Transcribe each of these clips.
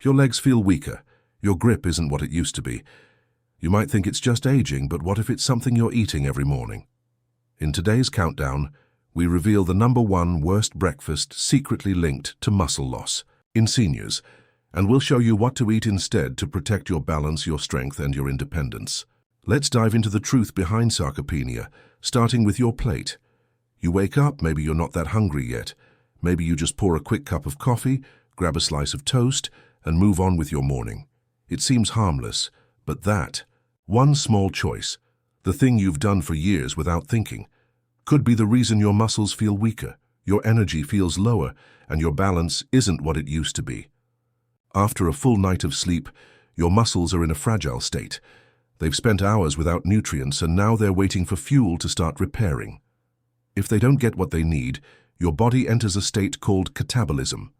Your legs feel weaker. Your grip isn't what it used to be. You might think it's just aging, but what if it's something you're eating every morning? In today's countdown, we reveal the #1 worst breakfast secretly linked to muscle loss in seniors, and we'll show you what to eat instead to protect your balance, your strength, and your independence. Let's dive into the truth behind sarcopenia, starting with your plate. You wake up, maybe you're not that hungry yet. Maybe you just pour a quick cup of coffee, grab a slice of toast, and move on with your morning. It seems harmless, but that one small choice, the thing you've done for years without thinking, could be the reason your muscles feel weaker, your energy feels lower, and your balance isn't what it used to be. After a full night of sleep, your muscles are in a fragile state. They've spent hours without nutrients, and now they're waiting for fuel to start repairing. If they don't get what they need, your body enters a state called catabolism.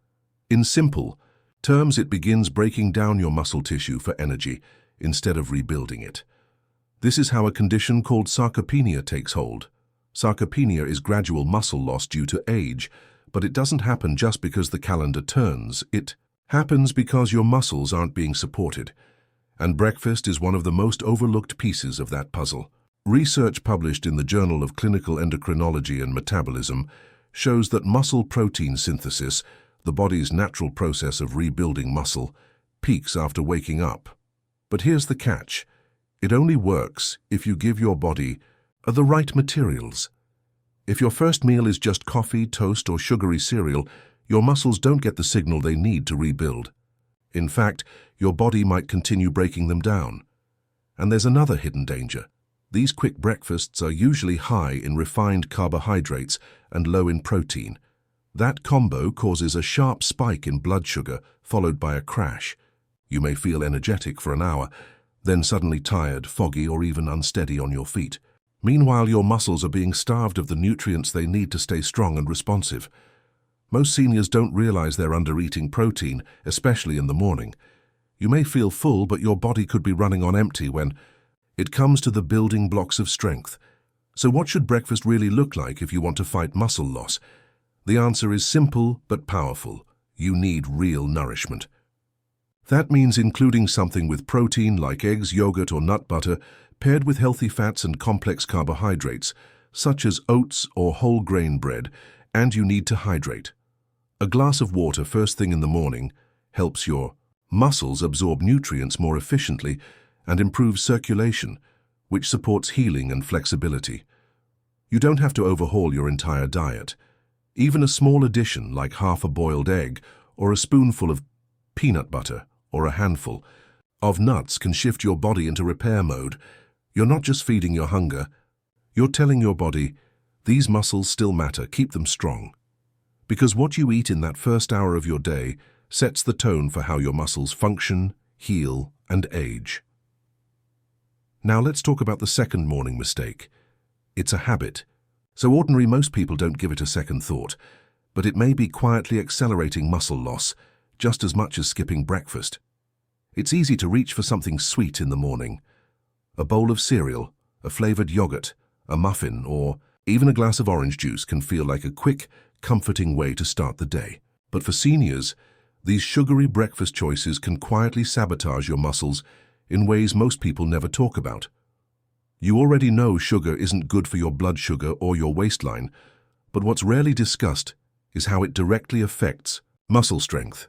In simple terms, it begins breaking down your muscle tissue for energy instead of rebuilding it. This is how a condition called sarcopenia takes hold. Sarcopenia is gradual muscle loss due to age, but it doesn't happen just because the calendar turns. It happens because your muscles aren't being supported. And breakfast is one of the most overlooked pieces of that puzzle. Research published in the Journal of Clinical Endocrinology and Metabolism shows that muscle protein synthesis, the body's natural process of rebuilding muscle, peaks after waking up. But here's the catch. It only works if you give your body the right materials. If your first meal is just coffee, toast, or sugary cereal, your muscles don't get the signal they need to rebuild. In fact, your body might continue breaking them down. And there's another hidden danger. These quick breakfasts are usually high in refined carbohydrates and low in protein. That combo causes a sharp spike in blood sugar, followed by a crash. You may feel energetic for an hour, then suddenly tired, foggy, or even unsteady on your feet. Meanwhile, your muscles are being starved of the nutrients they need to stay strong and responsive. Most seniors don't realize they're under-eating protein, especially in the morning. You may feel full, but your body could be running on empty when it comes to the building blocks of strength. So what should breakfast really look like if you want to fight muscle loss? The answer is simple but powerful. You need real nourishment. That means including something with protein like eggs, yogurt, or nut butter, paired with healthy fats and complex carbohydrates, such as oats or whole grain bread, and you need to hydrate. A glass of water first thing in the morning helps your muscles absorb nutrients more efficiently and improves circulation, which supports healing and flexibility. You don't have to overhaul your entire diet. Even a small addition like half a boiled egg or a spoonful of peanut butter or a handful of nuts can shift your body into repair mode. You're not just feeding your hunger, you're telling your body, these muscles still matter, keep them strong. Because what you eat in that first hour of your day sets the tone for how your muscles function, heal, and age. Now let's talk about the second morning mistake. It's a habit. So ordinary most people don't give it a second thought, but it may be quietly accelerating muscle loss, just as much as skipping breakfast. It's easy to reach for something sweet in the morning. A bowl of cereal, a flavored yogurt, a muffin, or even a glass of orange juice can feel like a quick, comforting way to start the day. But for seniors, these sugary breakfast choices can quietly sabotage your muscles in ways most people never talk about. You already know sugar isn't good for your blood sugar or your waistline, but what's rarely discussed is how it directly affects muscle strength.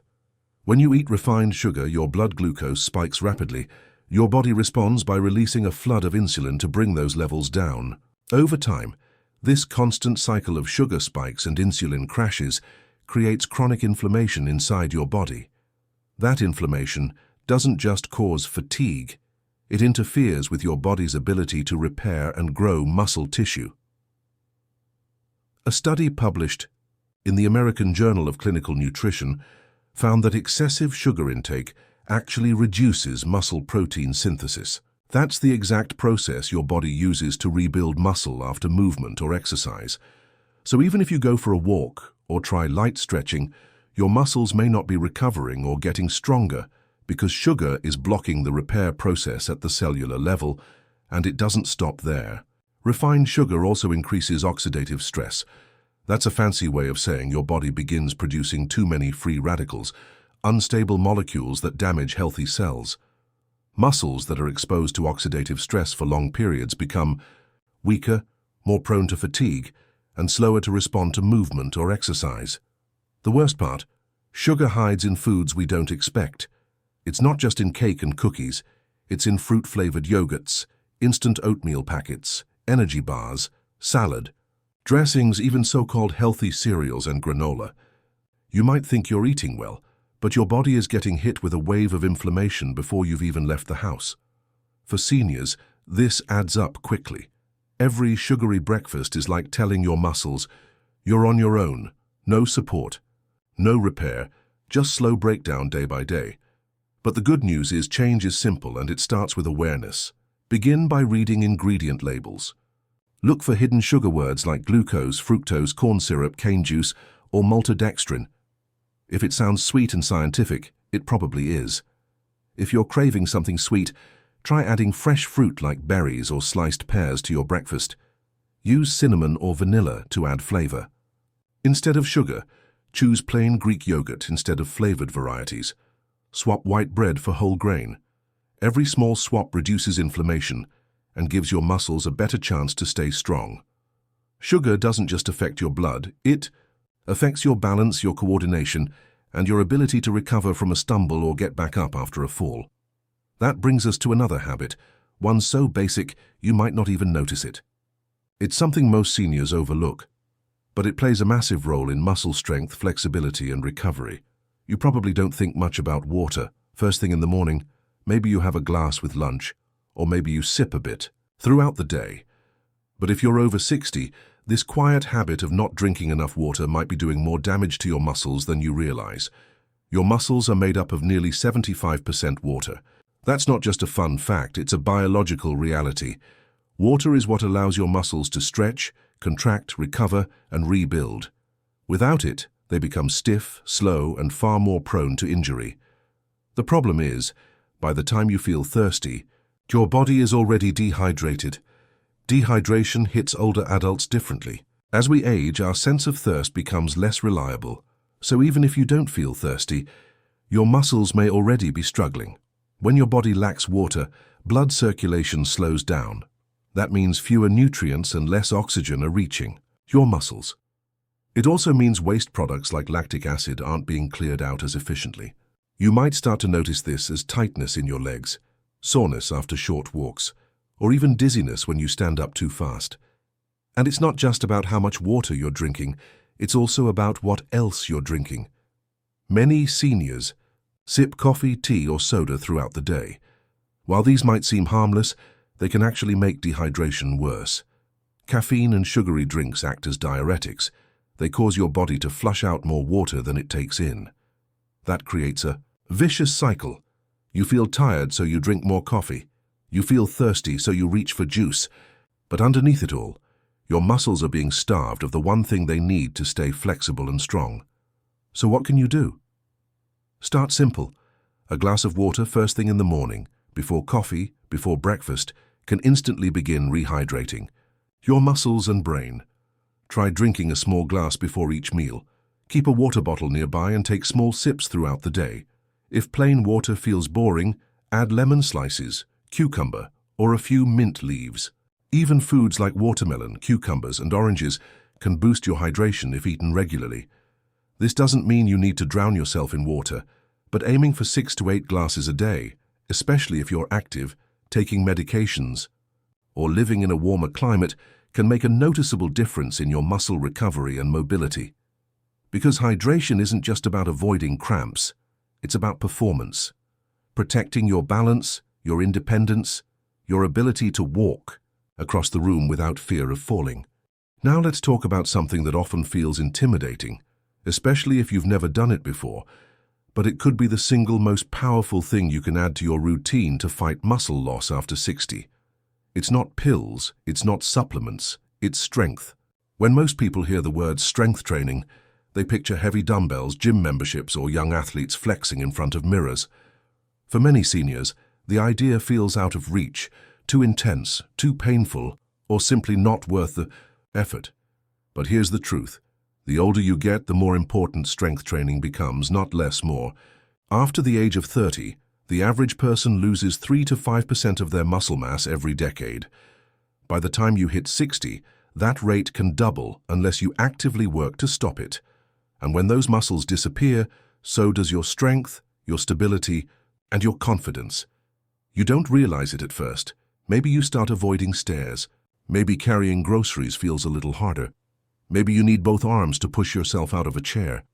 When you eat refined sugar, your blood glucose spikes rapidly. Your body responds by releasing a flood of insulin to bring those levels down. Over time, this constant cycle of sugar spikes and insulin crashes creates chronic inflammation inside your body. That inflammation doesn't just cause fatigue, it interferes with your body's ability to repair and grow muscle tissue. A study published in the American Journal of Clinical Nutrition found that excessive sugar intake actually reduces muscle protein synthesis. That's the exact process your body uses to rebuild muscle after movement or exercise. So even if you go for a walk or try light stretching, your muscles may not be recovering or getting stronger because sugar is blocking the repair process at the cellular level, and it doesn't stop there. Refined sugar also increases oxidative stress. That's a fancy way of saying your body begins producing too many free radicals, unstable molecules that damage healthy cells. Muscles that are exposed to oxidative stress for long periods become weaker, more prone to fatigue, and slower to respond to movement or exercise. The worst part, sugar hides in foods we don't expect. It's not just in cake and cookies, it's in fruit-flavored yogurts, instant oatmeal packets, energy bars, salad, dressings, even so-called healthy cereals and granola. You might think you're eating well, but your body is getting hit with a wave of inflammation before you've even left the house. For seniors, this adds up quickly. Every sugary breakfast is like telling your muscles, you're on your own, no support, no repair, just slow breakdown day by day. But the good news is change is simple and it starts with awareness. Begin by reading ingredient labels. Look for hidden sugar words like glucose, fructose, corn syrup, cane juice, or maltodextrin. If it sounds sweet and scientific, it probably is. If you're craving something sweet, try adding fresh fruit like berries or sliced pears to your breakfast. Use cinnamon or vanilla to add flavor. Instead of sugar, choose plain Greek yogurt instead of flavored varieties. Swap white bread for whole grain. Every small swap reduces inflammation and gives your muscles a better chance to stay strong. Sugar doesn't just affect your blood, it affects your balance, your coordination, and your ability to recover from a stumble or get back up after a fall. That brings us to another habit, one so basic you might not even notice it. It's something most seniors overlook, but it plays a massive role in muscle strength, flexibility, and recovery. You probably don't think much about water. First thing in the morning, maybe you have a glass with lunch, or maybe you sip a bit throughout the day. But if you're over 60, this quiet habit of not drinking enough water might be doing more damage to your muscles than you realize. Your muscles are made up of nearly 75% water. That's not just a fun fact, it's a biological reality. Water is what allows your muscles to stretch, contract, recover, and rebuild. Without it, they become stiff, slow, and far more prone to injury. The problem is, by the time you feel thirsty, your body is already dehydrated. Dehydration hits older adults differently. As we age, our sense of thirst becomes less reliable, so even if you don't feel thirsty, your muscles may already be struggling. When your body lacks water, blood circulation slows down. That means fewer nutrients and less oxygen are reaching your muscles. It also means waste products like lactic acid aren't being cleared out as efficiently. You might start to notice this as tightness in your legs, soreness after short walks, or even dizziness when you stand up too fast. And it's not just about how much water you're drinking, it's also about what else you're drinking. Many seniors sip coffee, tea, or soda throughout the day. While these might seem harmless, they can actually make dehydration worse. Caffeine and sugary drinks act as diuretics. They cause your body to flush out more water than it takes in. That creates a vicious cycle. You feel tired, so you drink more coffee. You feel thirsty, so you reach for juice. But underneath it all, your muscles are being starved of the one thing they need to stay flexible and strong. So what can you do? Start simple. A glass of water first thing in the morning, before coffee, before breakfast, can instantly begin rehydrating your muscles and brain. Try drinking a small glass before each meal. Keep a water bottle nearby and take small sips throughout the day. If plain water feels boring, add lemon slices, cucumber, or a few mint leaves. Even foods like watermelon, cucumbers, and oranges can boost your hydration if eaten regularly. This doesn't mean you need to drown yourself in water, but aiming for 6 to 8 glasses a day, especially if you're active, taking medications, or living in a warmer climate, can make a noticeable difference in your muscle recovery and mobility. Because hydration isn't just about avoiding cramps, it's about performance, protecting your balance, your independence, your ability to walk across the room without fear of falling. Now let's talk about something that often feels intimidating, especially if you've never done it before, but it could be the single most powerful thing you can add to your routine to fight muscle loss after 60. It's not pills, it's not supplements, it's strength. When most people hear the word strength training, they picture heavy dumbbells, gym memberships, or young athletes flexing in front of mirrors. For many seniors, the idea feels out of reach, too intense, too painful, or simply not worth the effort. But here's the truth. The older you get, the more important strength training becomes, not less, more. After the age of 30, the average person loses 3 to 5% of their muscle mass every decade. By the time you hit 60, that rate can double unless you actively work to stop it. And when those muscles disappear, so does your strength, your stability, and your confidence. You don't realize it at first. Maybe you start avoiding stairs. Maybe carrying groceries feels a little harder. Maybe you need both arms to push yourself out of a chair.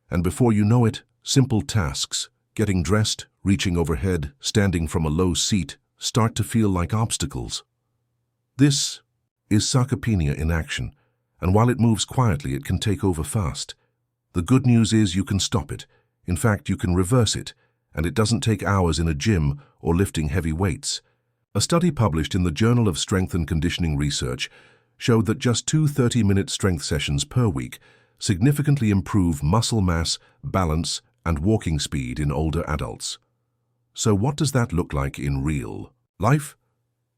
And before you know it, simple tasks, getting dressed, reaching overhead, standing from a low seat, start to feel like obstacles. This is sarcopenia in action, and while it moves quietly, it can take over fast. The good news is you can stop it. In fact, you can reverse it, and it doesn't take hours in a gym or lifting heavy weights. A study published in the Journal of Strength and Conditioning Research showed that just 2 30-minute strength sessions per week significantly improve muscle mass, balance, and walking speed in older adults. So what does that look like in real life?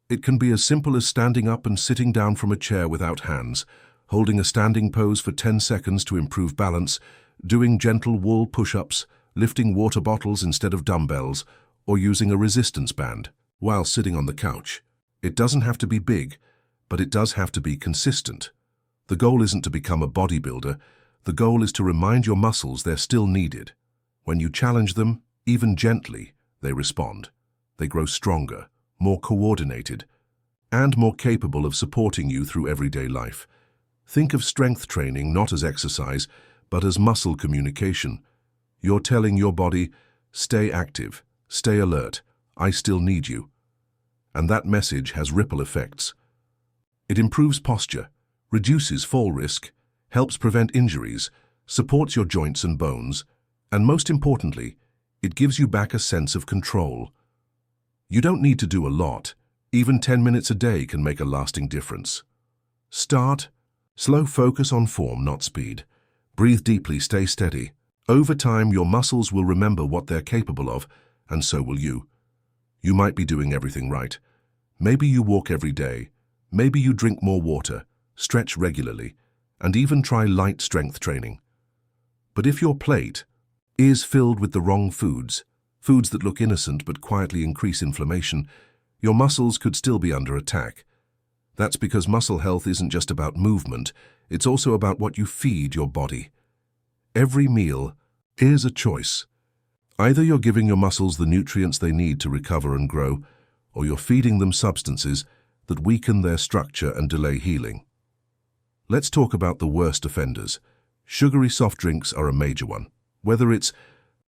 It can be as simple as standing up and sitting down from a chair without hands, holding a standing pose for 10 seconds to improve balance, doing gentle wall push-ups, lifting water bottles instead of dumbbells, or using a resistance band while sitting on the couch. It doesn't have to be big, but it does have to be consistent. The goal isn't to become a bodybuilder. The goal is to remind your muscles they're still needed. When you challenge them, even gently, they respond. They grow stronger, more coordinated, and more capable of supporting you through everyday life. Think of strength training not as exercise, but as muscle communication. You're telling your body, stay active, stay alert, I still need you. And that message has ripple effects. It improves posture, reduces fall risk, helps prevent injuries, supports your joints and bones, and most importantly, it gives you back a sense of control. You don't need to do a lot. Even 10 minutes a day can make a lasting difference. Start slow, focus on form, not speed. Breathe deeply, stay steady. Over time, your muscles will remember what they're capable of, and so will you. You might be doing everything right. Maybe you walk every day. Maybe you drink more water, stretch regularly, and even try light strength training. But if your plate is filled with the wrong foods that look innocent but quietly increase inflammation, your muscles could still be under attack. That's because muscle health isn't just about movement, it's also about what you feed your body. Every meal is a choice. Either you're giving your muscles the nutrients they need to recover and grow, or you're feeding them substances that weaken their structure and delay healing. Let's talk about the worst offenders. Sugary soft drinks are a major one. Whether it's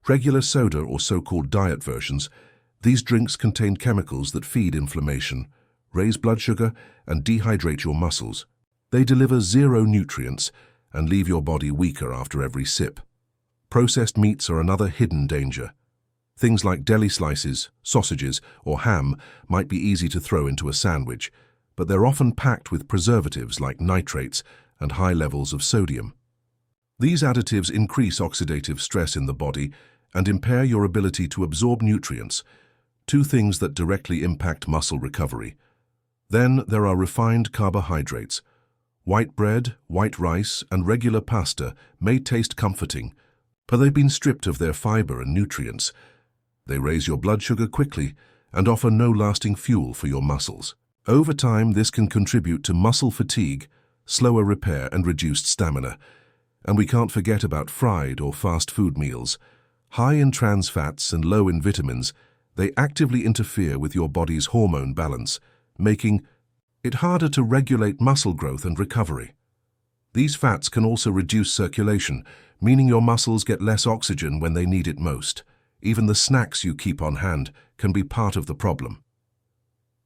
regular soda or so-called diet versions, these drinks contain chemicals that feed inflammation, raise blood sugar, and dehydrate your muscles. They deliver zero nutrients and leave your body weaker after every sip. Processed meats are another hidden danger. Things like deli slices, sausages, or ham might be easy to throw into a sandwich, but they're often packed with preservatives like nitrates and high levels of sodium. These additives increase oxidative stress in the body and impair your ability to absorb nutrients, two things that directly impact muscle recovery. Then there are refined carbohydrates. White bread, white rice, and regular pasta may taste comforting, but they've been stripped of their fiber and nutrients. They raise your blood sugar quickly and offer no lasting fuel for your muscles. Over time, this can contribute to muscle fatigue, slower repair, and reduced stamina. And we can't forget about fried or fast food meals. High in trans fats and low in vitamins, they actively interfere with your body's hormone balance, making it harder to regulate muscle growth and recovery. These fats can also reduce circulation, meaning your muscles get less oxygen when they need it most. Even the snacks you keep on hand can be part of the problem.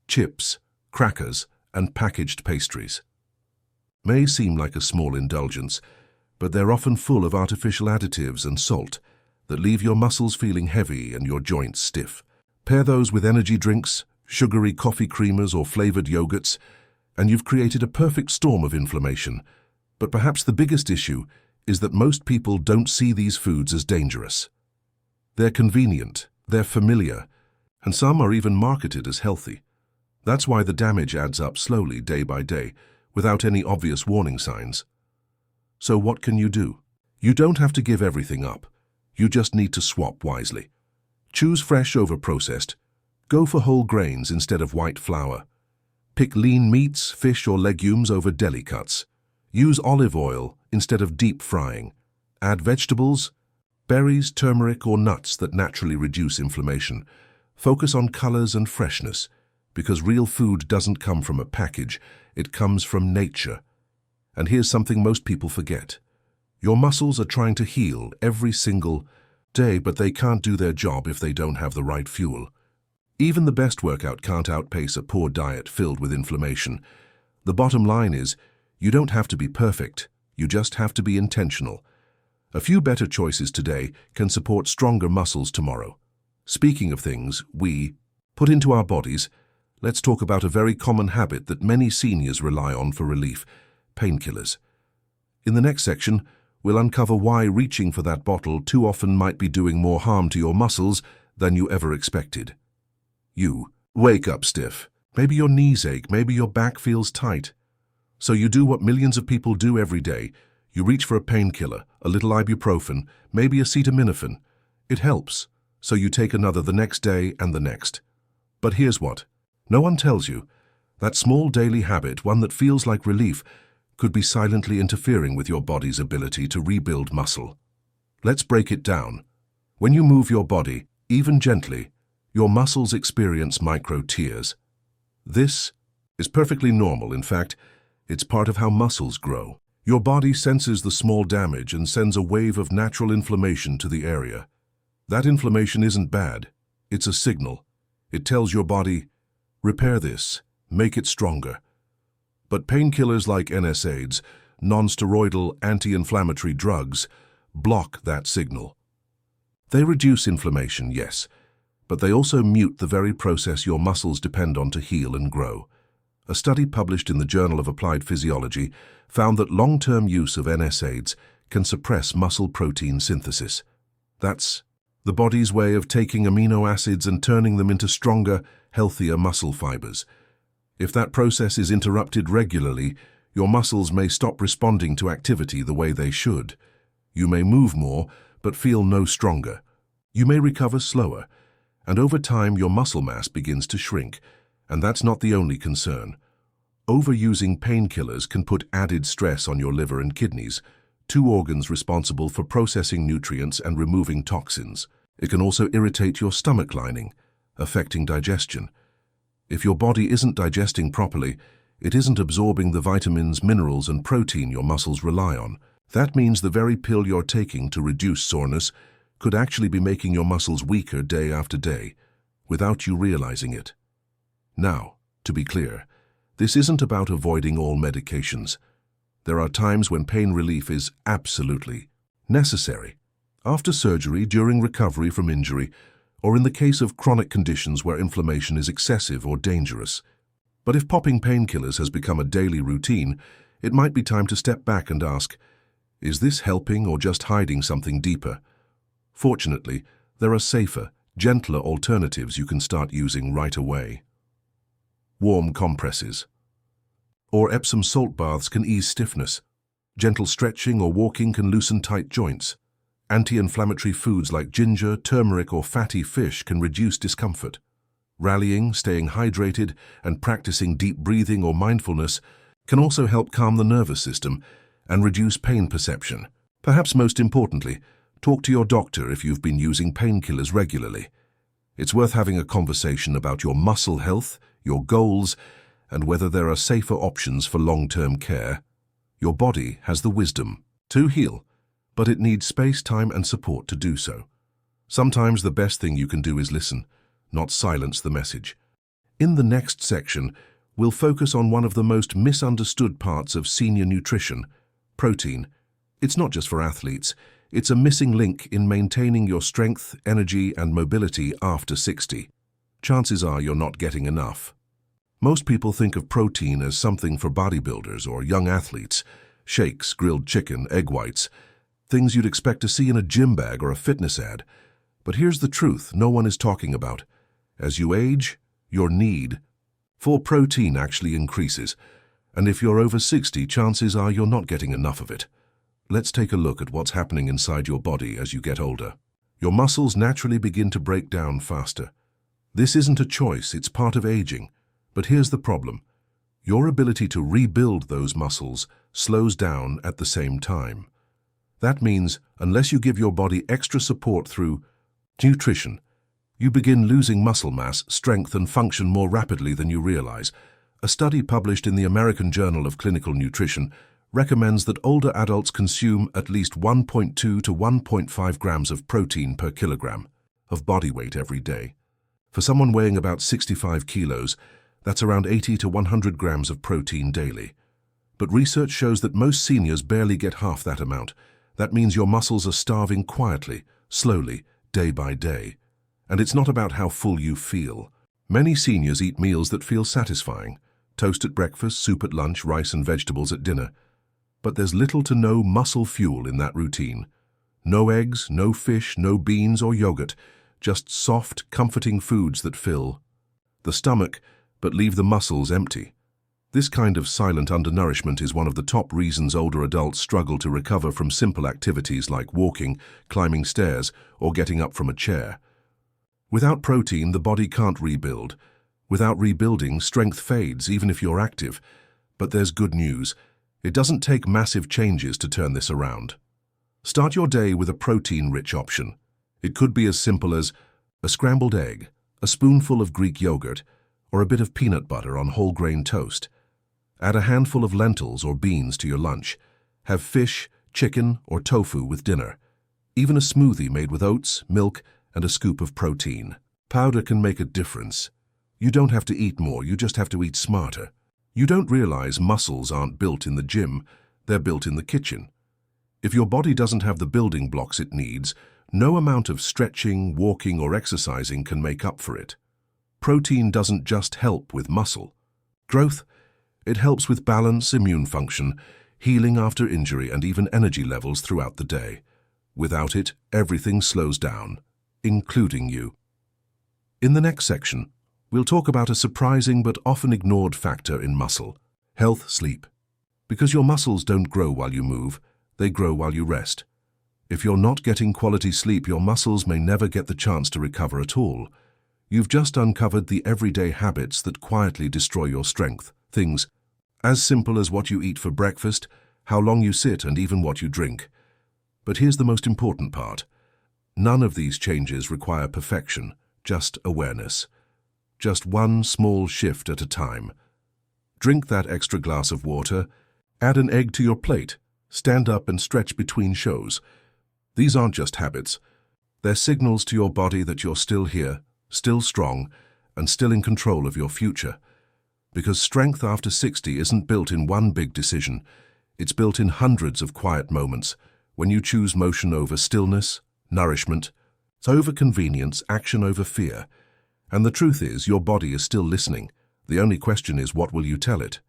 Chips, crackers, and packaged pastries may seem like a small indulgence, but they're often full of artificial additives and salt that leave your muscles feeling heavy and your joints stiff. Pair those with energy drinks, sugary coffee creamers, or flavored yogurts, and you've created a perfect storm of inflammation. But perhaps the biggest issue is that most people don't see these foods as dangerous. They're convenient, they're familiar, and some are even marketed as healthy. That's why the damage adds up slowly, day by day, without any obvious warning signs. So what can you do? You don't have to give everything up. You just need to swap wisely. Choose fresh over processed. Go for whole grains instead of white flour. Pick lean meats, fish or legumes over deli cuts. Use olive oil instead of deep frying. Add vegetables, berries, turmeric or nuts that naturally reduce inflammation. Focus on colors and freshness, because real food doesn't come from a package, it comes from nature. And here's something most people forget. Your muscles are trying to heal every single day, but they can't do their job if they don't have the right fuel. Even the best workout can't outpace a poor diet filled with inflammation. The bottom line is, you don't have to be perfect, you just have to be intentional. A few better choices today can support stronger muscles tomorrow. Speaking of things we put into our bodies, let's talk about a very common habit that many seniors rely on for relief: painkillers. In the next section, we'll uncover why reaching for that bottle too often might be doing more harm to your muscles than you ever expected. You wake up stiff. Maybe your knees ache, maybe your back feels tight. So you do what millions of people do every day. You reach for a painkiller, a little ibuprofen, maybe acetaminophen. It helps, so you take another the next day and the next. But here's what no one tells you. That small daily habit, one that feels like relief, could be silently interfering with your body's ability to rebuild muscle. Let's break it down. When you move your body, even gently, your muscles experience micro tears. This is perfectly normal. In fact, it's part of how muscles grow. Your body senses the small damage and sends a wave of natural inflammation to the area. That inflammation isn't bad. It's a signal. It tells your body, repair this, make it stronger. But painkillers like NSAIDs, non-steroidal anti-inflammatory drugs, block that signal. They reduce inflammation, yes, but they also mute the very process your muscles depend on to heal and grow. A study published in the Journal of Applied Physiology found that long-term use of NSAIDs can suppress muscle protein synthesis. That's the body's way of taking amino acids and turning them into stronger, healthier muscle fibers. If that process is interrupted regularly, your muscles may stop responding to activity the way they should. You may move more, but feel no stronger. You may recover slower, and over time your muscle mass begins to shrink. And that's not the only concern. Overusing painkillers can put added stress on your liver and kidneys, two organs responsible for processing nutrients and removing toxins. It can also irritate your stomach lining, affecting digestion. If your body isn't digesting properly, it isn't absorbing the vitamins, minerals, and protein your muscles rely on. That means the very pill you're taking to reduce soreness could actually be making your muscles weaker day after day, without you realizing it. Now, to be clear, this isn't about avoiding all medications. There are times when pain relief is absolutely necessary. After surgery, during recovery from injury, or in the case of chronic conditions where inflammation is excessive or dangerous. But if popping painkillers has become a daily routine, it might be time to step back and ask, is this helping or just hiding something deeper? Fortunately, there are safer, gentler alternatives you can start using right away. Warm compresses or Epsom salt baths can ease stiffness. Gentle stretching or walking can loosen tight joints. Anti-inflammatory foods like ginger, turmeric, or fatty fish can reduce discomfort. Rallying, staying hydrated, and practicing deep breathing or mindfulness can also help calm the nervous system and reduce pain perception. Perhaps most importantly, talk to your doctor if you've been using painkillers regularly. It's worth having a conversation about your muscle health, your goals, and whether there are safer options for long-term care. Your body has the wisdom to heal, but it needs space, time, and support to do so. Sometimes the best thing you can do is listen, not silence the message. In the next section, we'll focus on one of the most misunderstood parts of senior nutrition: protein. It's not just for athletes. It's a missing link in maintaining your strength, energy, and mobility after 60. Chances are you're not getting enough. Most people think of protein as something for bodybuilders or young athletes: shakes, grilled chicken, egg whites, things you'd expect to see in a gym bag or a fitness ad. But here's the truth no one is talking about. As you age, your need for protein actually increases, and if you're over 60, chances are you're not getting enough of it. Let's take a look at what's happening inside your body as you get older. Your muscles naturally begin to break down faster. This isn't a choice, it's part of aging. But here's the problem. Your ability to rebuild those muscles slows down at the same time. That means, unless you give your body extra support through nutrition, you begin losing muscle mass, strength, and function more rapidly than you realize. A study published in the American Journal of Clinical Nutrition recommends that older adults consume at least 1.2 to 1.5 grams of protein per kilogram of body weight every day. For someone weighing about 65 kilos, that's around 80 to 100 grams of protein daily. But research shows that most seniors barely get half that amount. That means your muscles are starving quietly, slowly, day by day. And it's not about how full you feel. Many seniors eat meals that feel satisfying. Toast at breakfast, soup at lunch, rice and vegetables at dinner. But there's little to no muscle fuel in that routine. No eggs, no fish, no beans or yogurt, just soft, comforting foods that fill the stomach but leave the muscles empty. This kind of silent undernourishment is one of the top reasons older adults struggle to recover from simple activities like walking, climbing stairs, or getting up from a chair. Without protein, the body can't rebuild. Without rebuilding, strength fades, even if you're active. But there's good news. It doesn't take massive changes to turn this around. Start your day with a protein-rich option. It could be as simple as a scrambled egg, a spoonful of Greek yogurt, or a bit of peanut butter on whole grain toast. Add a handful of lentils or beans to your lunch. Have fish, chicken, or tofu with dinner. Even a smoothie made with oats, milk, and a scoop of protein powder can make a difference. You don't have to eat more, you just have to eat smarter. You don't realize muscles aren't built in the gym, they're built in the kitchen. If your body doesn't have the building blocks it needs, no amount of stretching, walking, or exercising can make up for it. Protein doesn't just help with muscle growth, it helps with balance, immune function, healing after injury, and even energy levels throughout the day. Without it, everything slows down, including you. In the next section, we'll talk about a surprising but often ignored factor in muscle: health, sleep. Because your muscles don't grow while you move, they grow while you rest. If you're not getting quality sleep, your muscles may never get the chance to recover at all. You've just uncovered the everyday habits that quietly destroy your strength. Things as simple as what you eat for breakfast, how long you sit, and even what you drink. But here's the most important part. None of these changes require perfection, just awareness. Just one small shift at a time. Drink that extra glass of water, add an egg to your plate, stand up and stretch between shows. These aren't just habits. They're signals to your body that you're still here, still strong, and still in control of your future. Because strength after 60 isn't built in one big decision. It's built in hundreds of quiet moments, when you choose motion over stillness, nourishment, over convenience, action over fear. And the truth is, your body is still listening. The only question is, what will you tell it?